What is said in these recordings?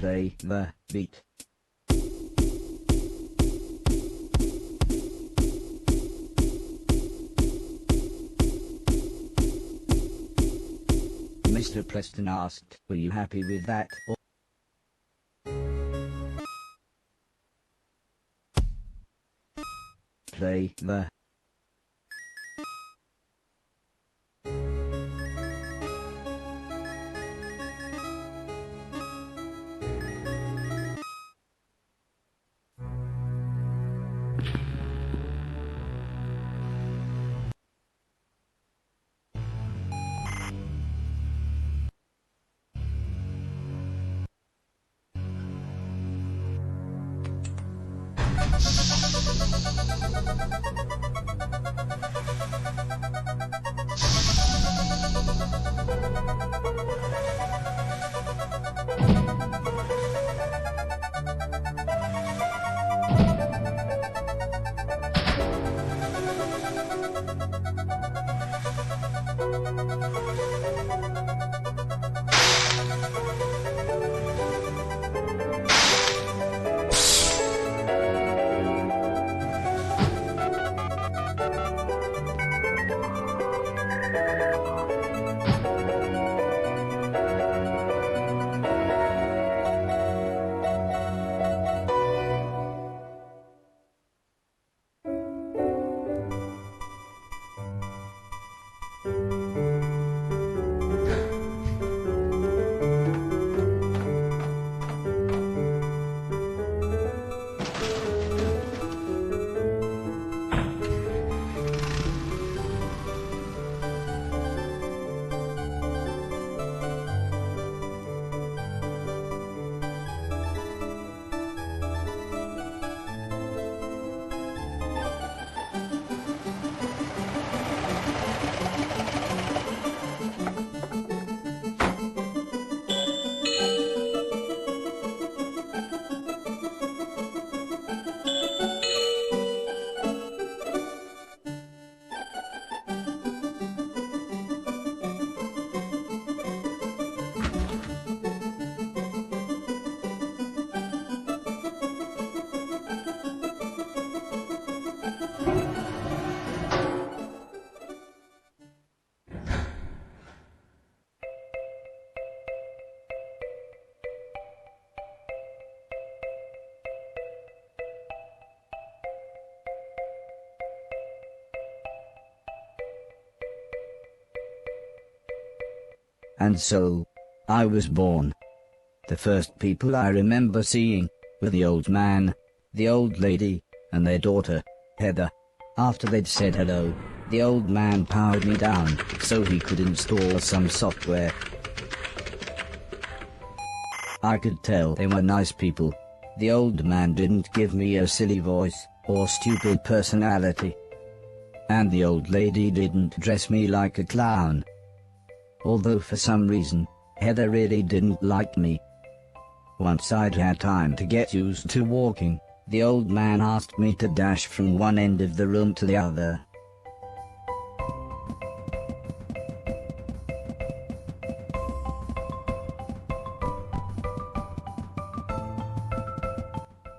Play the beat. Mr. Preston asked, "Were you happy with that?" Play the And so, I was born. The first people I remember seeing were the old man, the old lady, and their daughter, Heather. After they'd said hello, the old man powered me down so he could install some software. I could tell they were nice people. The old man didn't give me a silly voice or stupid personality. And the old lady didn't dress me like a clown. Although for some reason, Heather really didn't like me. Once I'd had time to get used to walking, the old man asked me to dash from one end of the room to the other.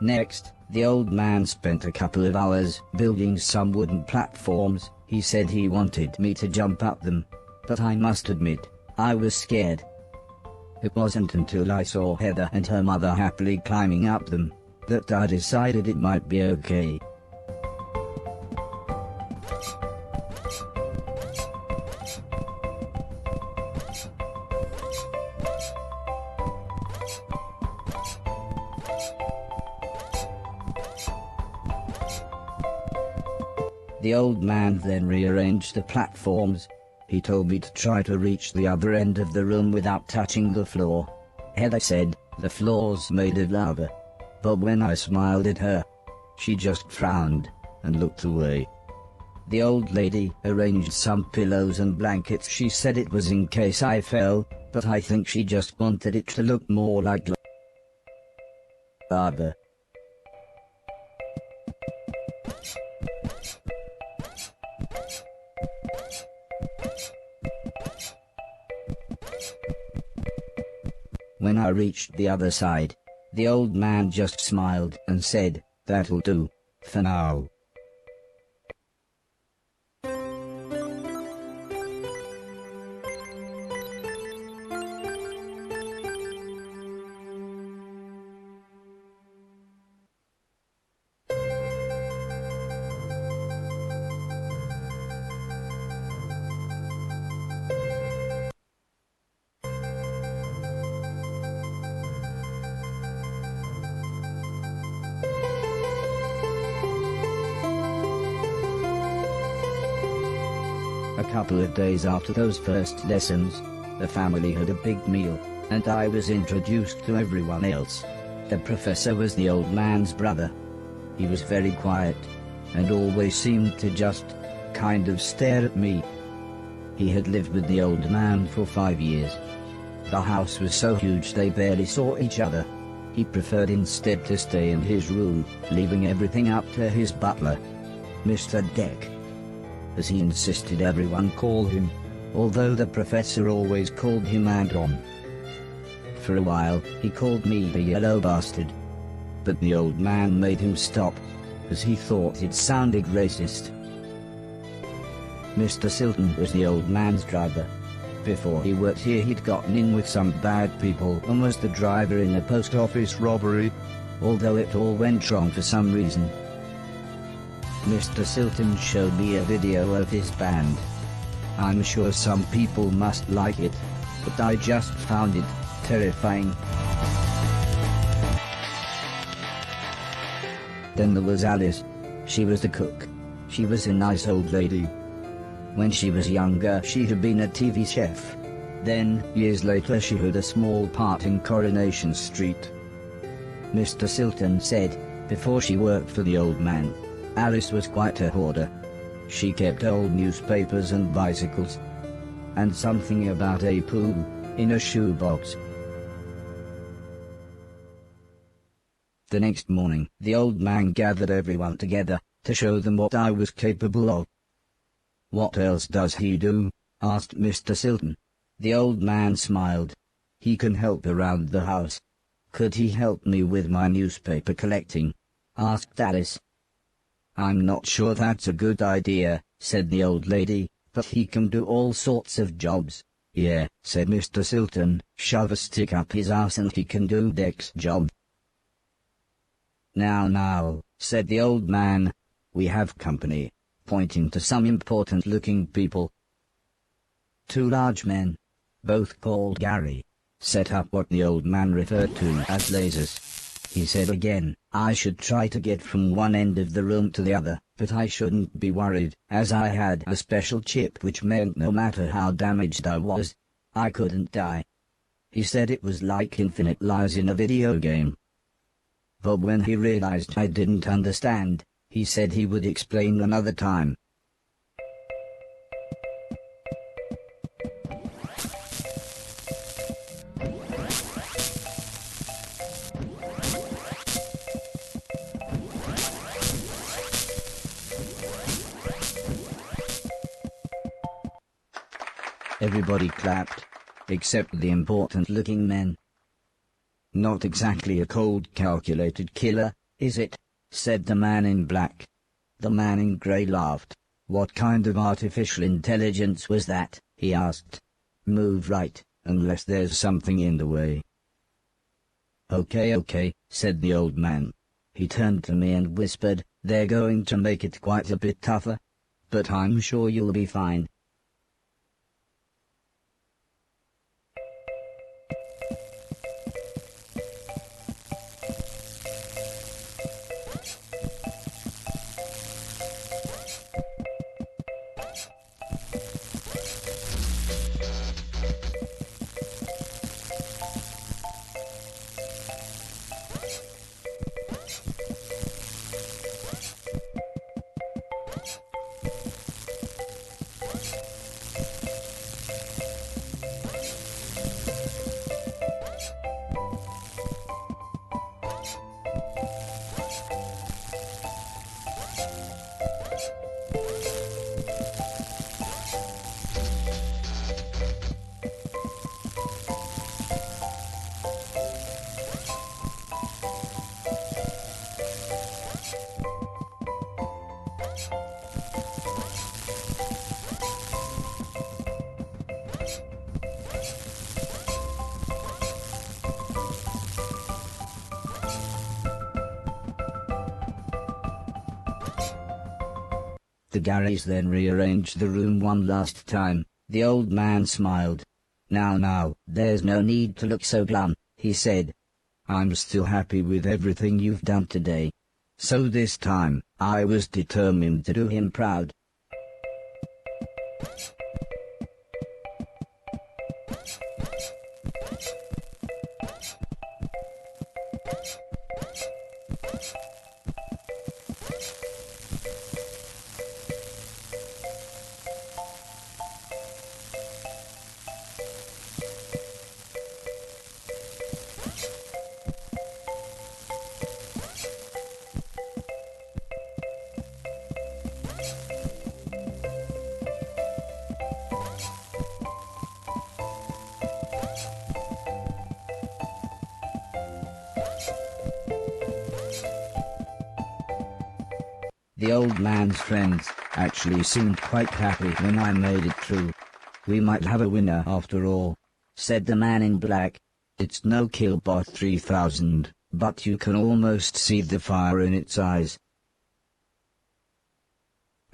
Next, the old man spent a couple of hours building some wooden platforms. He said he wanted me to jump up them, but I must admit, I was scared. It wasn't until I saw Heather and her mother happily climbing up them that I decided it might be okay. The old man then rearranged the platforms. He told me to try to reach the other end of the room without touching the floor. Heather said, "The floor's made of lava." But when I smiled at her, she just frowned and looked away. The old lady arranged some pillows and blankets. She said it was in case I fell, but I think she just wanted it to look more like lava. When when I reached the other side, the old man just smiled and said, "That'll do, for now." A couple of days after those first lessons, the family had a big meal, and I was introduced to everyone else. The professor was the old man's brother. He was very quiet, and always seemed to just kind of stare at me. He had lived with the old man for 5 years. The house was so huge they barely saw each other. He preferred instead to stay in his room, leaving everything up to his butler, Mr. Deck, as he insisted everyone call him, although the professor always called him Anton. For a while, he called me a yellow bastard, but the old man made him stop, as he thought it sounded racist. Mr. Silton was the old man's driver. Before he worked here, he'd gotten in with some bad people and was the driver in a post office robbery, although it all went wrong for some reason. Mr. Silton showed me a video of his band. I'm sure some people must like it, but I just found it terrifying. Then there was Alice. She was the cook. She was a nice old lady. When she was younger, she had been a TV chef. Then, years later, she had a small part in Coronation Street. Mr. Silton said, before she worked for the old man, Alice was quite a hoarder. She kept old newspapers and bicycles, and something about a pool in a shoebox. The next morning, the old man gathered everyone together to show them what I was capable of. "What else does he do?" asked Mr. Silton. The old man smiled. "He can help around the house." "Could he help me with my newspaper collecting?" asked Alice. "I'm not sure that's a good idea," said the old lady, "but he can do all sorts of jobs." "Yeah," said Mr. Silton, "shove a stick up his ass and he can do Deck's job." Now, said the old man, "we have company," pointing to some important-looking people. 2 large men, both called Gary, set up what the old man referred to as lasers. He said again, I should try to get from one end of the room to the other, but I shouldn't be worried, as I had a special chip which meant no matter how damaged I was, I couldn't die. He said it was like infinite lives in a video game. But when he realized I didn't understand, he said he would explain another time. Everybody clapped, except the important-looking men. "Not exactly a cold, calculated killer, is it?" said the man in black. The man in grey laughed. "What kind of artificial intelligence was that?" he asked. "Move right, unless there's something in the way." Okay, said the old man. He turned to me and whispered, "They're going to make it quite a bit tougher, but I'm sure you'll be fine." The garage then rearranged the room one last time. The old man smiled. Now, there's no need to look so glum, he said. I'm still happy with everything you've done today. So this time, I was determined to do him proud. The old man's friends actually seemed quite happy when I made it through. We might have a winner after all, said the man in black. It's no Killbot 3000, but you can almost see the fire in its eyes.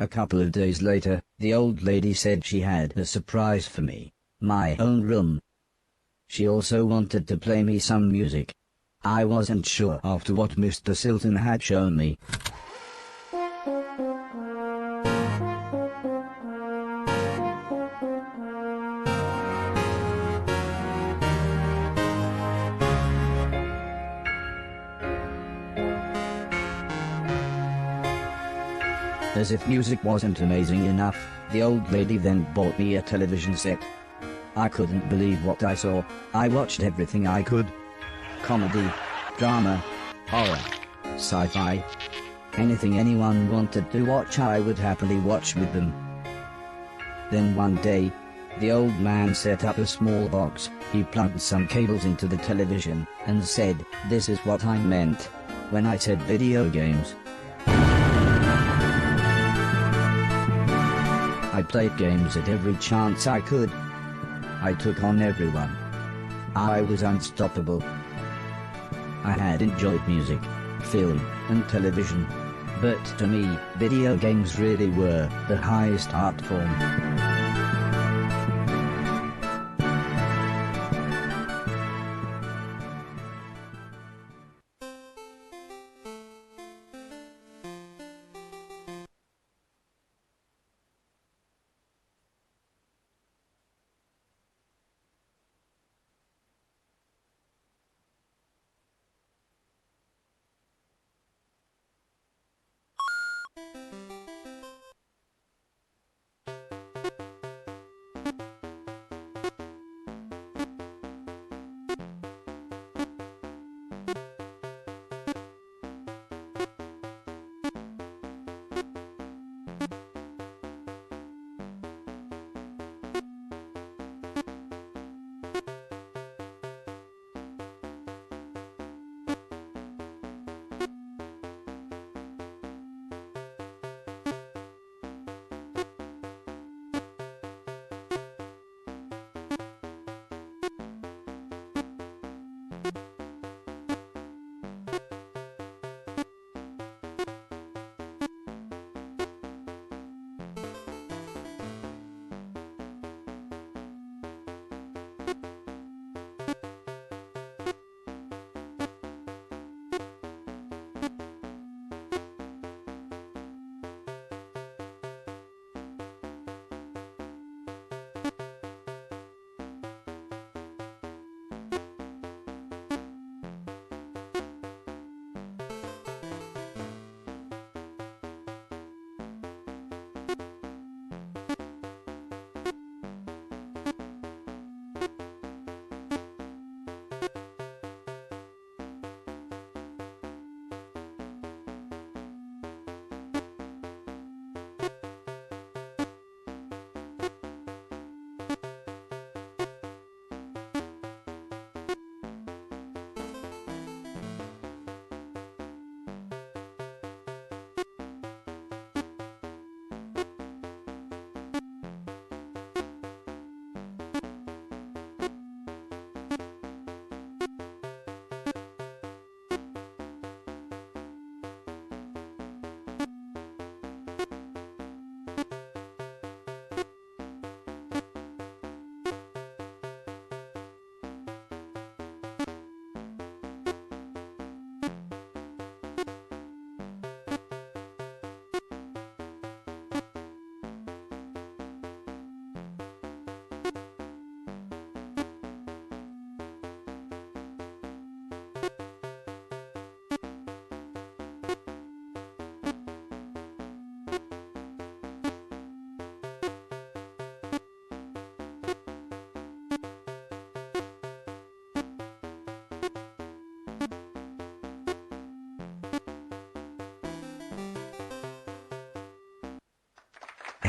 A couple of days later, the old lady said she had a surprise for me, my own room. She also wanted to play me some music. I wasn't sure after what Mr. Silton had shown me. As if music wasn't amazing enough, the old lady then bought me a television set. I couldn't believe what I saw. I watched everything I could. Comedy, drama, horror, sci-fi. Anything anyone wanted to watch I would happily watch with them. Then one day, the old man set up a small box. He plugged some cables into the television and said, "This is what I meant when I said video games." I played games at every chance I could. I took on everyone. I was unstoppable. I had enjoyed music, film, and television. But to me, video games really were the highest art form.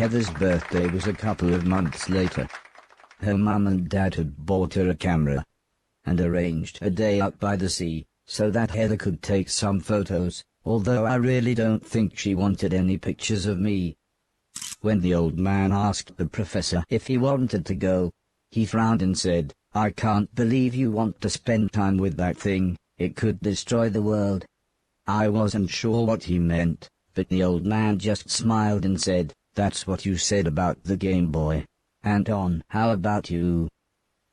Heather's birthday was a couple of months later. Her mum and dad had bought her a camera and arranged a day out by the sea so that Heather could take some photos, although I really don't think she wanted any pictures of me. When the old man asked the professor if he wanted to go, he frowned and said, "I can't believe you want to spend time with that thing, it could destroy the world." I wasn't sure what he meant, but the old man just smiled and said, "That's what you said about the Game Boy. Anton, how about you?"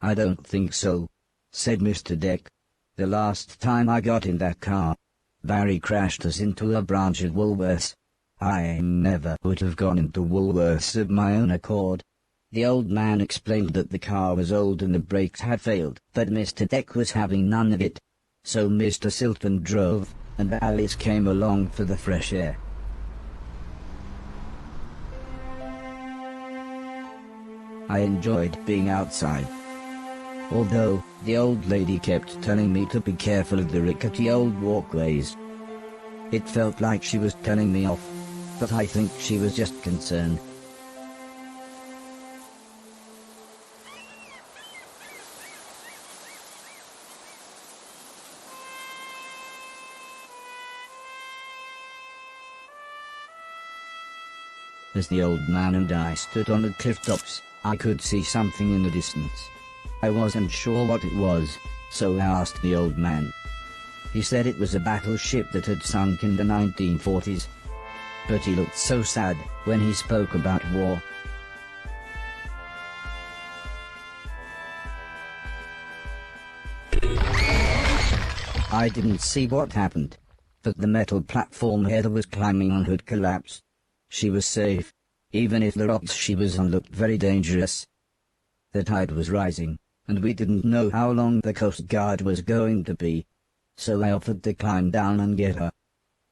"I don't think so," said Mr. Deck. "The last time I got in that car, Barry crashed us into a branch of Woolworths. I never would have gone into Woolworths of my own accord." The old man explained that the car was old and the brakes had failed, but Mr. Deck was having none of it. So Mr. Silton drove, and Alice came along for the fresh air. I enjoyed being outside, although the old lady kept telling me to be careful of the rickety old walkways. It felt like she was telling me off, but I think she was just concerned. As the old man and I stood on the cliff tops, I could see something in the distance. I wasn't sure what it was, so I asked the old man. He said it was a battleship that had sunk in the 1940s. But he looked so sad when he spoke about war. I didn't see what happened, but the metal platform Heather was climbing on had collapsed. She was safe, even if the rocks she was on looked very dangerous. The tide was rising, and we didn't know how long the Coast Guard was going to be, so I offered to climb down and get her.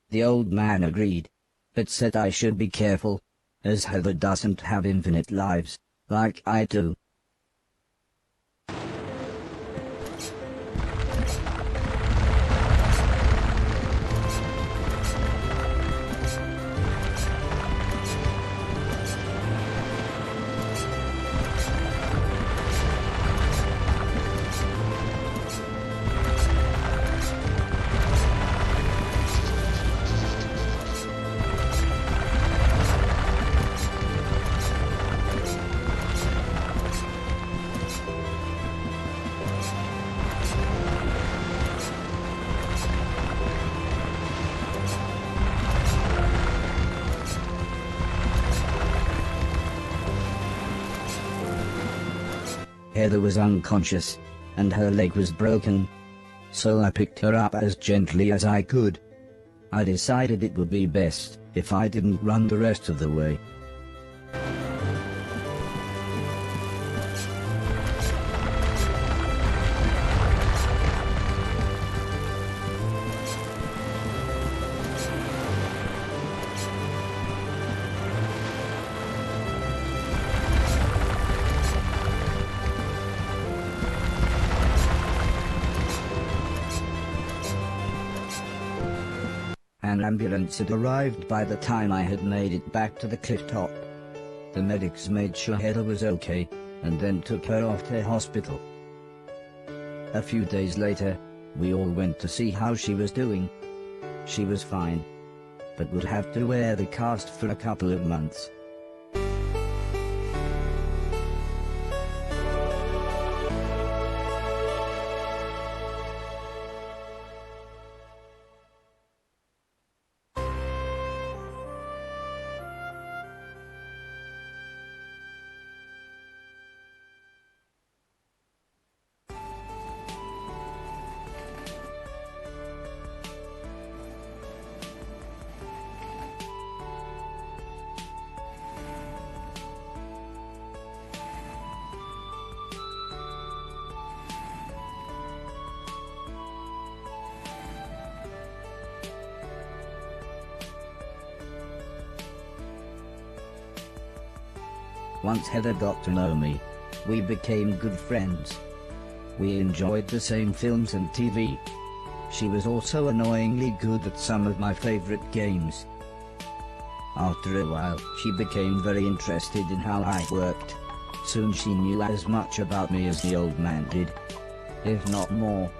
The old man agreed, but said I should be careful, as Heather doesn't have infinite lives, like I do. Heather was unconscious, and her leg was broken, so I picked her up as gently as I could. I decided it would be best if I didn't run the rest of the way. An ambulance had arrived by the time I had made it back to the cliff top. The medics made sure Heather was okay, and then took her off to hospital. A few days later, we all went to see how she was doing. She was fine, but would have to wear the cast for a couple of months. Once Heather got to know me, we became good friends. We enjoyed the same films and TV. She was also annoyingly good at some of my favorite games. After a while, she became very interested in how I worked. Soon she knew as much about me as the old man did, if not more.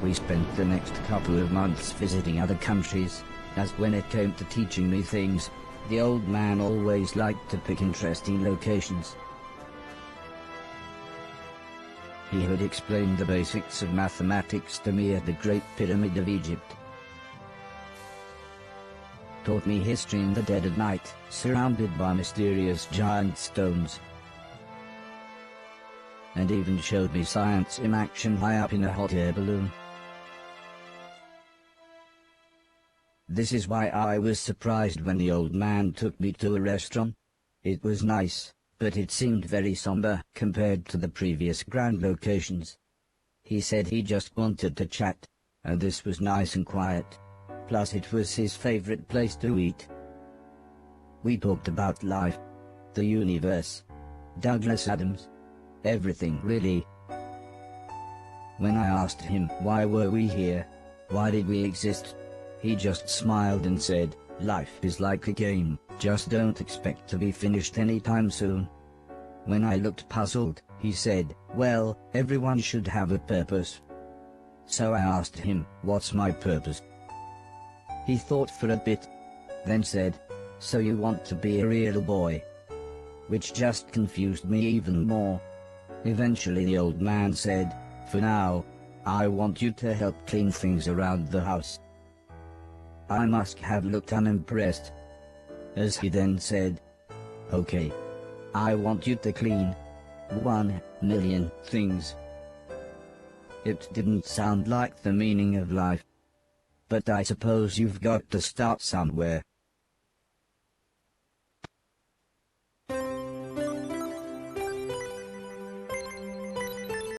We spent the next couple of months visiting other countries, as when it came to teaching me things, the old man always liked to pick interesting locations. He had explained the basics of mathematics to me at the Great Pyramid of Egypt. Taught me history in the dead of night, surrounded by mysterious giant stones. And even showed me science in action high up in a hot air balloon. This is why I was surprised when the old man took me to a restaurant. It was nice, but it seemed very somber compared to the previous grand locations. He said he just wanted to chat, and this was nice and quiet. Plus it was his favorite place to eat. We talked about life, the universe, Douglas Adams, everything really. When I asked him why were we here, why did we exist, he just smiled and said, life is like a game, just don't expect to be finished anytime soon. When I looked puzzled, he said, well, everyone should have a purpose. So I asked him, what's my purpose? He thought for a bit, then said, so you want to be a real boy? Which just confused me even more. Eventually the old man said, for now, I want you to help clean things around the house. I must have looked unimpressed, as he then said, okay, I want you to clean 1,000,000 things. It didn't sound like the meaning of life. But I suppose you've got to start somewhere.